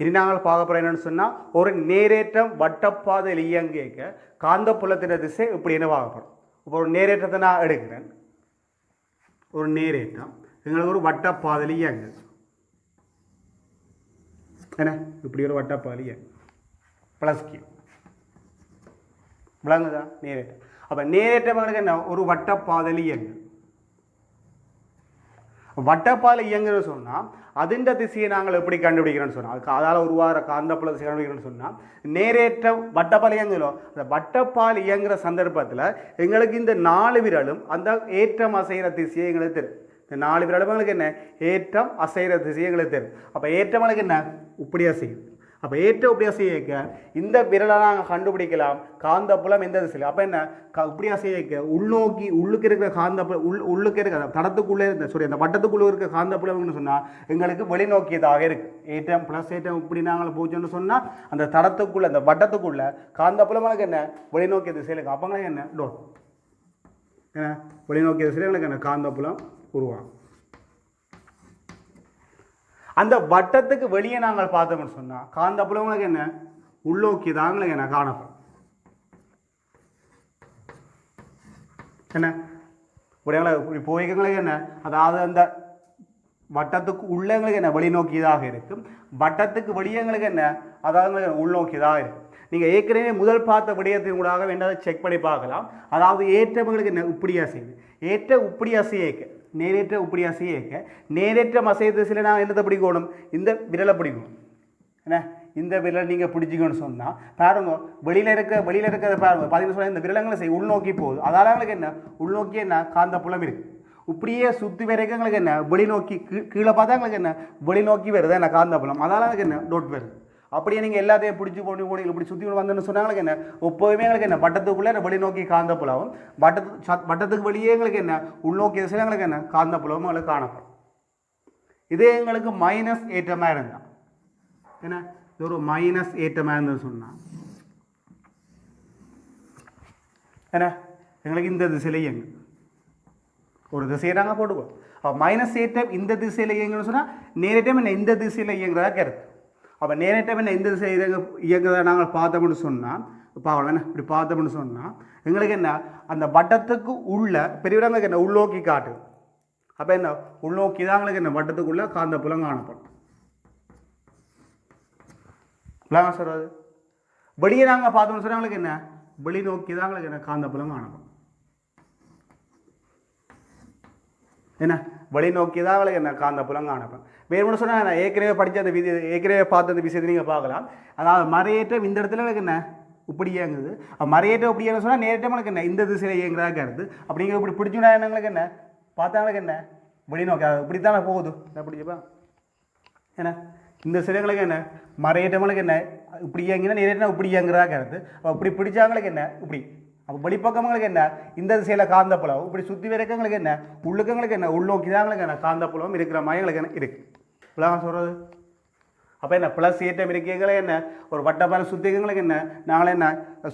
இனி நாங்கள் பார்க்க போகிறோம் என்னென்னு சொன்னால் ஒரு நேரேற்றம் வட்டப்பாதையில் இயங்கிக்க காந்தப்புலத்தின் திசை இப்படின்னு பார்க்க போகிறோம். இப்போ ஒரு நேரேற்றத்தை நான் எடுக்கிறேன். ஒரு நேரேற்றம் எங்களுக்கு ஒரு வட்டப்பாதையில் இயங்குது. என்ன இப்படி ஒரு வட்டப்பாதை இயங்கு ப்ளஸ் கியூ விளங்குதா நேரேற்றம். அப்போ நேரேற்றம் எங்களுக்கு என்ன ஒரு வட்டப்பாதையில் இயங்கு. வட்டப்பாதையில் இயங்குன்னு சொன்னால் அதிண்ட திசையை நாங்கள் எப்படி கண்டுபிடிக்கிறோன்னு சொன்னால் அதுக்கு அதால் உருவாகிற காந்தப்புல திசை கண்டுபிடிக்கிறோன்னு சொன்னால் நேரேற்றம் வட்டப்பால் இயங்குகிறோம். அந்த வட்டப்பால் இயங்குகிற சந்தர்ப்பத்தில் எங்களுக்கு இந்த 4 விரலும் அந்த ஏற்றம் அசைகிற திசையை எங்களுக்கு தெரியும். இந்த 4 விரலும் எங்களுக்கு என்ன ஏற்றம் அசைகிற திசையை எங்களுக்கு தெரியும். அப்போ ஏற்றம் எங்களுக்கு என்ன இப்படி அசையுது. அப்போ ஏற்ற இப்படி அசைக்க இந்த விரலை நாங்கள் கண்டுபிடிக்கலாம் காந்தப்புலம் எந்த திசையில். அப்போ என்ன இப்படி அசைக்க உள்நோக்கி உள்ளுக்கு இருக்கிற காந்தப்புலம் உள்ளுக்கு இருக்கிற தடத்துக்குள்ளே இருந்த அந்த வட்டத்துக்குள்ளே இருக்கிற காந்தப்புலம்னு சொன்னால் எங்களுக்கு வெளிநோக்கியதாக இருக்குது. ஏற்றம் ப்ளஸ் ஏற்றம் இப்படி நாங்கள் போச்சோன்னு சொன்னால் அந்த தடத்துக்குள்ளே அந்த வட்டத்துக்குள்ளே காந்தப்புலம் எங்களுக்கு என்ன வெளிநோக்கிய திசையில் இருக்குது. அப்போ என்ன டோட் என்ன வெளிநோக்கிய திசையில் எங்களுக்கு என்ன காந்தப்புலம் உருவாகும். அந்த வட்டத்துக்கு வெளியே நாங்கள் பார்த்தோம்னு சொன்னால் காந்தப்புலங்களுக்கு என்ன உள்நோக்கி தாங்களுக்கு என்ன காணப்படும். என்ன இப்படி போய்களுக்கு என்ன அதாவது அந்த வட்டத்துக்கு உள்ளங்களுக்கு என்ன வெளிநோக்கியதாக இருக்கும். வட்டத்துக்கு வெளியங்களுக்கு என்ன அதாவது உள்நோக்கியதாக இருக்கும். நீங்கள் ஏற்கனவே முதல் பார்த்த விடயத்தின் கூட வேண்டாத செக் பண்ணி பார்க்கலாம். அதாவது ஏற்றவங்களுக்கு என்ன இப்படியா செய்யுது ஏற்ற இப்படியா செய்ய நேரேற்ற இப்படி அசையக்க நேரேற்ற அசைய திசையில் நான் என்னத்தை பிடிக்கணும் இந்த விரலை பிடிக்கணும். என்ன இந்த விரலை நீங்கள் பிடிச்சிக்கணும்னு சொன்னால் பாருங்க வெளியில் இருக்கிறத பாருங்க பார்த்தீங்கன்னு சொன்னால் இந்த விரலங்களை செய் உள்நோக்கி போகுது. அதால் எங்களுக்கு என்ன உள்நோக்கி என்ன காந்தப்புலம் இருக்குது. இப்படியே சுற்றி வரைக்கும் எங்களுக்கு என்ன வெளிநோக்கி கீழே பார்த்தா எங்களுக்கு என்ன வெளிநோக்கி வருது என்ன காந்தப்புலம். அதால் எனக்கு என்ன டோட் வருது. அப்படியே நீங்கள் எல்லாத்தையும் பிடிச்சி போட்டு இப்படி சுற்றி வந்தோன்னு சொன்னாங்களுக்கு என்ன எப்போதுமே எங்களுக்கு என்ன வட்டத்துக்குள்ளே வெளிநோக்கி காந்தப்புலவும் வட்டத்துக்கு வெளியே எங்களுக்கு என்ன உள்நோக்கி திசையில் எங்களுக்கு என்ன காந்தப்புலவும் எங்களுக்கு காணப்படும். இதே எங்களுக்கு மைனஸ் ஏற்றமாக இருந்தால் என்ன இது ஒரு மைனஸ் ஏற்றமாக இருந்ததுன்னு சொன்னால் என்ன எங்களுக்கு இந்த திசையில் இயங்கு ஒரு திசையை நாங்கள் போட்டுக்கோம். மைனஸ் ஏற்றம் இந்த திசையில் இயங்குன்னு சொன்னால் நேரேற்றம் என்ன இந்த திசையில் இயங்குறதா கருத்து. அப்போ நேரேற்றம் என்ன இந்த திசை இயங்குறதை நாங்கள் பார்த்தோம்னு சொன்னால் பார்க்கலாம் என்ன இப்படி பார்த்தோம்னு சொன்னால் எங்களுக்கு என்ன அந்த வட்டத்துக்கு உள்ள பெரியவங்களுக்கு என்ன உள்நோக்கி காட்டு. அப்போ என்ன உள்நோக்கி தான் எங்களுக்கு என்ன வட்டத்துக்குள்ள காந்தப்புலம் காணப்படும். சொல்கிறது வெளியே நாங்கள் பார்த்தோம்னு சொன்னால் எங்களுக்கு என்ன வெளிநோக்கி தான் எங்களுக்கு என்ன காந்தப்புலம் காணப்படும். என்ன வெளிநோக்கி தான் எங்களுக்கு என்ன காந்தப்புலம் காணப்படும். வேறுமனு சொன்னால் நான் ஏற்கனவே படித்த அந்த ஏற்கனவே பார்த்த அந்த விஷயத்தை நீங்கள் பார்க்கலாம். அதாவது மறையேற்றம் இந்த இடத்துல எனக்கு என்ன இப்படி இயங்குது. மறையேற்றம் இப்படி இயங்க சொன்னால் நேரேற்றம் எனக்கு என்ன இந்த திசையில் இயங்குறதா கருது. அப்படிங்கிற இப்படி பிடிச்சுனா எங்களுக்கு என்ன பார்த்தாங்களுக்கு என்ன வெளிநோக்கி இப்படி தானே போகுது என்ன பிடிச்சப்பா என்ன இந்த சிலைங்களுக்கு என்ன மறையேற்றவங்களுக்கு என்ன இப்படி இயங்கினா நேரேற்றம் இப்படி இயங்குறதா கருது. அப்படி பிடிச்சாங்களுக்கு என்ன இப்படி அப்போ வெளிப்பக்கங்களுக்கு என்ன இந்த திசையில் காந்தப்புலம் இப்படி சுற்றி வரைக்கங்களுக்கு என்ன உள்ளுக்கங்களுக்கு என்ன உள்நோக்கி தான் எங்களுக்கு என்ன காந்தப்புலம் இருக்கிற மாதிரி எங்களுக்கு என்ன இருக்குது இப்படிலாம் சொல்கிறது. அப்போ என்ன ப்ளஸ் ஏற்றம் இருக்கீங்களே என்ன ஒரு வட்டப்பாறை சுத்திகளுக்கு என்ன நாங்களே என்ன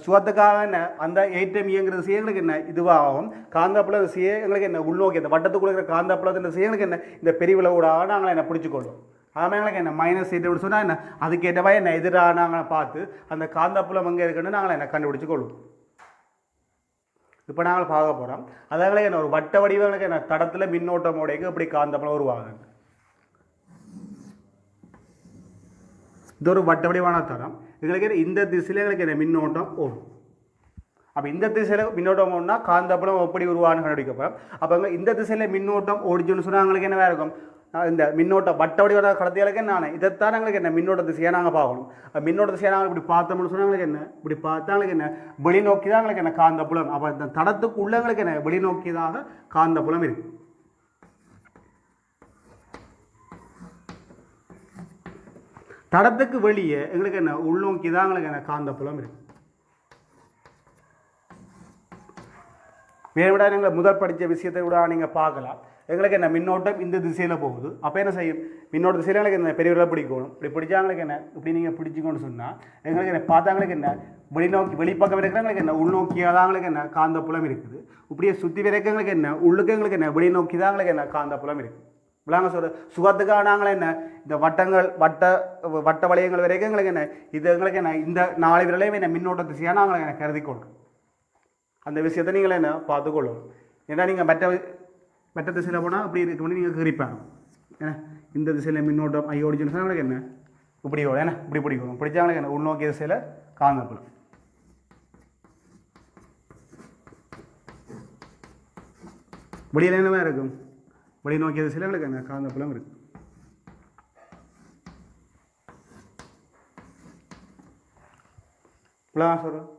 சுவத்துக்காக என்ன அந்த ஏற்றம் இயங்குற திசைகளுக்கு என்ன இதுவாகும் காந்தப்புல திசையை எங்களுக்கு என்ன உள்நோக்கி அந்த வட்டத்துக்குள்ள இருக்கிற காந்தப்புலத்தின் திசைகளுக்கு என்ன இந்த பெரிய ஊடாக நாங்களை என்ன பிடிச்சிக்கொள்ளும். ஆமாம் எங்களுக்கு என்ன மைனஸ் ஏற்றம் சொன்னால் என்ன அதுக்கேற்றவா என்ன எதிராக நாங்கள் பார்த்து அந்த காந்தப்புலம் எங்கே இருக்குன்னு நாங்களை என்ன கண்டுபிடிச்சு கொள்ளும். இப்போ நாங்கள் பார்க்க போகிறோம் அதாவது என்ன ஒரு வட்ட வடிவங்களுக்கு என்ன தடத்தில் மின்னோட்டமோடைக்கு இப்படி காந்தப்புலம் உருவாகுது. இது ஒரு வட்ட வடிவான தடம். எங்களுக்கு இந்த திசையில் எங்களுக்கு என்ன மின்னோட்டம் ஓடும். அப்போ இந்த திசையில் மின்னோட்டம் ஓடுனா காந்தப்புலம் எப்படி உருவான்னு கண்டுபிடிக்கப்போம். அப்போ இந்த திசையில் மின்னோட்டம் ஓடிச்சுன்னு சொன்னால் எங்களுக்கு என்னவா இருக்கும் இந்த மின்னோட்டம் வட்ட வடிவான கடத்தியாளுக்கு நான் இதைத்தான் எங்களுக்கு என்ன மின்னோட்ட திசையாக நாங்கள் பார்க்கணும். மின்னோட்ட திசையாக நாங்கள் இப்படி பார்த்தோம்னு சொன்னால் எங்களுக்கு என்ன இப்படி பார்த்தாங்களுக்கு என்ன வெளிநோக்கி தான் எங்களுக்கு என்ன காந்தப்புலம். அப்போ இந்த தடத்துக்கு உள்ளவங்களுக்கு என்ன வெளிநோக்கியதாக காந்தப்புலம் இருக்கு. தடத்துக்கு வெளியே எங்களுக்கு என்ன உள்நோக்கி தான் எங்களுக்கு என்ன காந்தப்புலம் இருக்கு. வேறு விட நீங்கள் முதல் படித்த விஷயத்தை கூட நீங்கள் பார்க்கலாம். எங்களுக்கு என்ன மின்னோட்டம் இந்த திசையில் போகுது. அப்போ என்ன செய்யும் மின்னோட்ட திசையில் எங்களுக்கு என்ன பெரியவர்களாக பிடிக்கணும். இப்படி பிடிச்சாங்களுக்கு என்ன இப்படி நீங்கள் பிடிச்சிக்கணும்னு சொன்னால் எங்களுக்கு என்ன பார்த்தாங்களுக்கு என்ன வெளிநோக்கி வெளிப்பக்கம் இருக்கிறவங்களுக்கு என்ன உள்நோக்கியாக தான் எங்களுக்கு என்ன காந்தப்புலம் இருக்குது. இப்படியே சுற்றி வரைக்கங்களுக்கு என்ன உள்ளுக்கு எங்களுக்கு என்ன வெளிநோக்கி தான் எங்களுக்கு என்ன காந்தப்புலம் இருக்குது. விளாங்க சொல்கிற சுகத்துக்காக நாங்கள் என்ன இந்த வட்டங்கள் வட்ட வளையங்கள் வரைக்கும் எங்களுக்கு என்ன இது எங்களுக்கு என்ன இந்த 4 விரலையும் என்ன மின்னோட்ட திசையாக நாங்கள் என்ன கருதி கொள்ளும் அந்த விஷயத்தை நீங்கள் என்ன பார்த்துக்கொள்ளும். ஏன்னா நீங்கள் மற்ற திசையில் போனால் அப்படி இருக்கணும் நீங்கள் கறிப்பாங்க ஏன்னா இந்த திசையில் மின்னோட்டம் ஐயோடிச்சுன்னு சொன்னால் உங்களுக்கு என்ன இப்படி ஓடும் ஏன்னா இப்படி பிடிக்கணும் பிடிச்சாங்களுக்கு என்ன உள்நோக்கிய திசையில் காந்தப்புலம். வெளியில் என்னவா இருக்கும் வெளி நோக்கிய திசையில் எங்களுக்கு என்ன காந்தப்புலம் இருக்கு. சொல்கிறோம்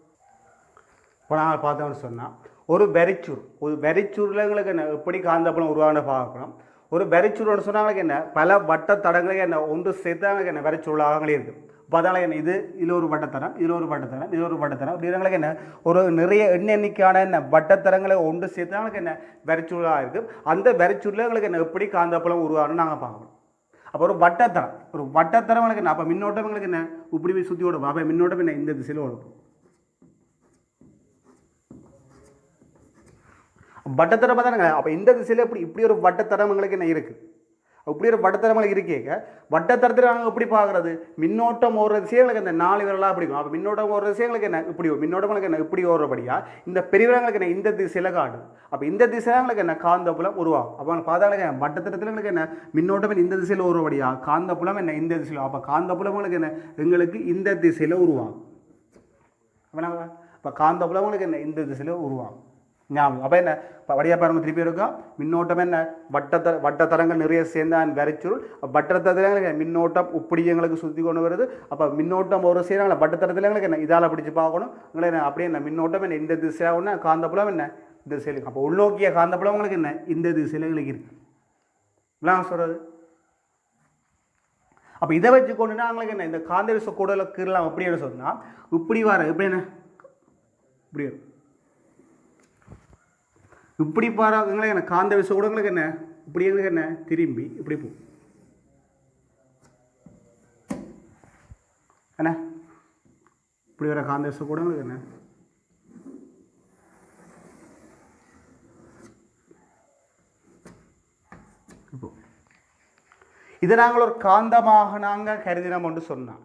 இப்போ நாங்கள் பார்த்தோம்னு சொன்னால் ஒரு வெறிச்சூரில் எங்களுக்கு என்ன எப்படி காந்தப்புலம் உருவான பார்க்கணும். ஒரு வெறிச்சூர்னு சொன்னாங்களுக்கு என்ன பல வட்ட தடங்களுக்கு என்ன ஒன்று சேர்த்தாங்களுக்கு என்ன வெறிச்சூழலாகங்களே இருக்குது. இப்போ அதனால் என்ன இதில் ஒரு வட்டத்தரம் இதில் ஒரு வட்டத்தரம் இது ஒரு வட்டத்தரம் அப்படிங்கிறவங்களுக்கு என்ன ஒரு நிறைய எண்ணிக்கையான என்ன வட்டத்தரங்களை ஒன்று சேர்த்தாங்களுக்கு என்ன வெறிச்சூழலாக இருக்குது. அந்த வெறிச்சூரில் எங்களுக்கு என்ன எப்படி காந்தப்புலம் உருவாகணும்னு நாங்கள் பார்க்கணும். அப்போ ஒரு வட்டத்தரம் எங்களுக்கு என்ன அப்போ மின்னோட்டம் எங்களுக்கு என்ன இப்படி போய் சுற்றி ஓடும். அப்போ மின்னோட்டம் என்ன இந்த திசையில் ஓடும். வட்டத்தரம் தானேங்க. அப்போ இந்த திசையில் இப்படி ஒரு வட்டத்தரம் எங்களுக்கு என்ன இருக்குது. இப்படி ஒரு வட்டத்தரம் இருக்கேங்க. வட்டத்தரத்தில் நாங்கள் எப்படி பார்க்குறது மின்னோட்டம் ஓடுற திசைகளுக்கு இந்த 4 விரலாக பிடிக்கும். அப்போ மின்னோட்டம் ஓடுற திசைகளுக்கு என்ன இப்படி மின்னோட்டங்களுக்கு என்ன இப்படி ஓடுறபடியா இந்த பெரியவர்களுக்கு என்ன இந்த திசையில் காட்டும். அப்போ இந்த திசைகளுக்கு என்ன காந்தப்புலம் உருவாகும். அப்போ பார்த்தாங்களுக்கு வட்டத்தரத்தில் என்ன மின்னோட்டம் இந்த திசையில் ஓடுறபடியா காந்தப்புலம் என்ன இந்த திசையில். அப்போ காந்தப்புலங்களுக்கு என்ன எங்களுக்கு இந்த திசையில் உருவாகும். அப்போ காந்தப்புலங்களுக்கு என்ன இந்த திசையில் உருவாகும் ஞாபகம். அப்போ என்ன இப்போ வடியாக பாருங்க திருப்பி இருக்கும் மின்னோட்டம் என்ன வட்டத்தரங்கள் நிறைய சேர்ந்தான் வரைச்சுருள் வட்டத்தரத்தில் மின்னோட்டம் இப்படி எங்களுக்கு சுற்றி கொண்டு வருது. அப்போ மின்னோட்டம் ஒரு செய்கிறாங்களா வட்டத்தரத்தில் எங்களுக்கு என்ன இதால் பிடிச்சி பார்க்கணும் எங்களுக்கு என்ன அப்படியே என்ன மின்னோட்டம் என்ன இந்த திசையாகனா காந்தப்புலம் என்ன இந்த திசையில். அப்போ உள்நோக்கிய காந்தப்புலம் உங்களுக்கு என்ன இந்த திசையில் எங்களுக்கு இருக்குது. நான் சொல்கிறது அப்போ இதை வச்சு கொண்டுனா அவங்களுக்கு என்ன இந்த காந்த விச கூடல கீழலாம் அப்படின்னு சொன்னால் இப்படி வர எப்படி என்ன இப்படி வரும் இப்படி பாருங்களுக்கு என்ன காந்த விசை கூட உங்களுக்கு என்ன இப்படி எங்களுக்கு என்ன திரும்பி இப்படி போ என்ன இப்படி வர காந்த விசை கூட உங்களுக்கு என்ன இப்போ இதை நாங்கள் ஒரு காந்தமாக நாங்கள் கருதினோம் என்று சொன்னோம்.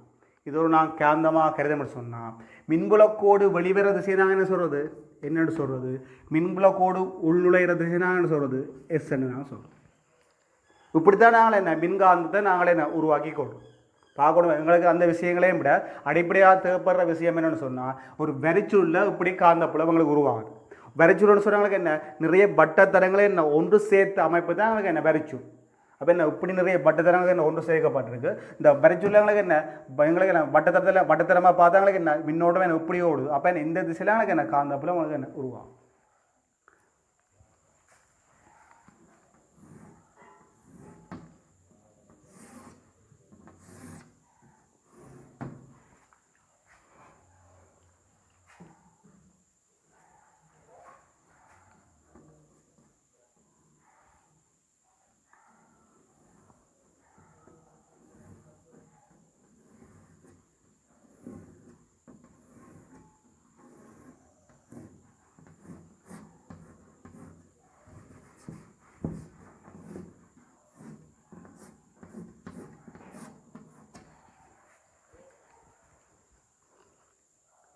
இது ஒரு நாங்கள் காந்தமாக கருதினோம் சொன்னால் மின்புலக்கோடு வெளிவர திசை நாங்கள் என்ன சொல்கிறது என்னென்னு சொல்கிறது மின்புலக்கோடு உள்நுழைகிற திசை நாங்கள் என்ன சொல்கிறது எஸ்ன்னு நாங்கள் சொல்கிறோம். இப்படித்தான் நாங்கள் என்ன மின்காந்தத்தை நாங்களே என்ன உருவாக்கி கொள்கிறோம் பார்க்கணும். எங்களுக்கு அந்த விஷயங்களையும் விட அடிப்படையாக தேவைப்படுற விஷயம் என்னென்னு சொன்னால் ஒரு வெறிச்சூரில் இப்படி காந்தப்புலம் எங்களுக்கு உருவாகுது. வெறிச்சூர்னு சொன்னாங்களுக்கு என்ன நிறைய வட்டத்தரங்களே என்ன ஒன்று சேர்த்து அமைப்பு தான் எங்களுக்கு என்ன வெறிச்சூர். அப்போ என்ன இப்படி நிறைய வட்டத்தரங்களுக்கு என்ன ஒன்று சேர்க்கப்பட்டிருக்கு. இந்த வரைச்சூழங்களுக்கு என்ன எங்களுக்கு என்ன வட்டத்தரமாக பார்த்தாங்களுக்கு என்ன மின்னோட்டம் என்ன இப்படி ஓடுது. அப்போ என்ன இந்த திசையில் எனக்கு என்ன காந்தப்புலம் உங்களுக்கு என்ன உருவாகும்.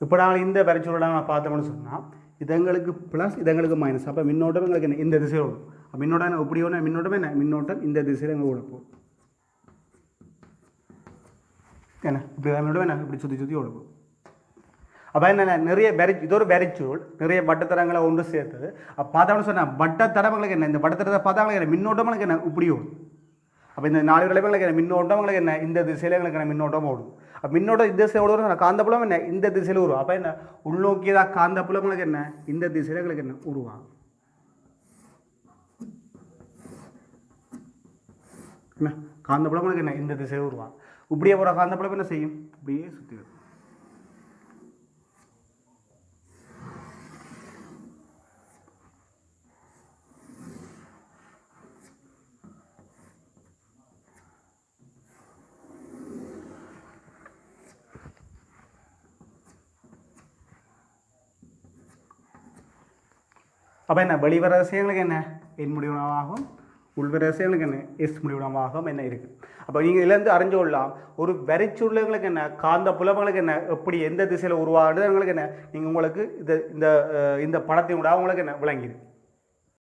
இப்போ நாங்கள் இந்த வரைச்சூழலை நாங்கள் பார்த்தோம்னு சொன்னால் இது எங்களுக்கு ப்ளஸ் இது எங்களுக்கு மைனஸ். அப்போ மின்னோட்டம் எங்களுக்கு என்ன இந்த திசையில் ஓடும். மின்னோட்டம் என்ன இப்படி ஓடும் மின்னோட்டம் என்ன மின்னோட்டம் இந்த திசையில் எங்கள் ஓடப்போம் என்ன இப்படி மின்னோட்டம் என்ன இப்படி சுற்றி ஓடப்போம். அப்போ என்ன நிறைய இது ஒரு வரைச்சூழல் நிறைய வட்டத்தரங்களை ஒன்று சேர்த்தது. அப்போ பார்த்தோம்னு சொன்னால் வட்டத்தரங்களுக்கு என்ன இந்த வட்டத்தரத்தை பார்த்தாங்களுக்கு என்ன மின்னோட்டங்களுக்கு என்ன இப்படி ஓடும். அப்போ இந்த 4 விளைவுகளுக்கு என்ன மின்னோட்டங்களுக்கு என்ன இந்த திசையில் எங்களுக்கு என்ன மின்னோட்டம் ஓடும். அப்போ மின்னோட்டம் இந்த திசையில் ஓடுவோம் காந்தப்புலம் என்ன இந்த திசையில் உருவா. அப்போ என்ன உள்நோக்கியதாக காந்தப்புலங்களுக்கு என்ன இந்த திசையில் எங்களுக்கு என்ன உருவாகும். என்ன காந்தப்புலங்களுக்கு என்ன இந்த திசையில் உருவாகும். இப்படியே போகிற காந்தப்புலம் என்ன செய்யும் இப்படியே சுற்றி வரும். அப்போ என்ன வெளிவர விஷயங்களுக்கு என்ன என் முடிவாகும் உள்வரிசை எங்களுக்கு என்ன எஸ் முடிவிடமாக என்ன இருக்குது. அப்போ நீங்கள் இதுலேருந்து அறிஞ்சு கொள்ளலாம் ஒரு வரிச்சுள்ளங்களுக்கு என்ன காந்த புலங்களுக்கு என்ன எப்படி எந்த திசையில் உருவாகுது உங்களுக்கு என்ன நீங்கள் உங்களுக்கு இந்த இந்த இந்த படத்தின் கூட உங்களுக்கு என்ன விளங்கிடும்.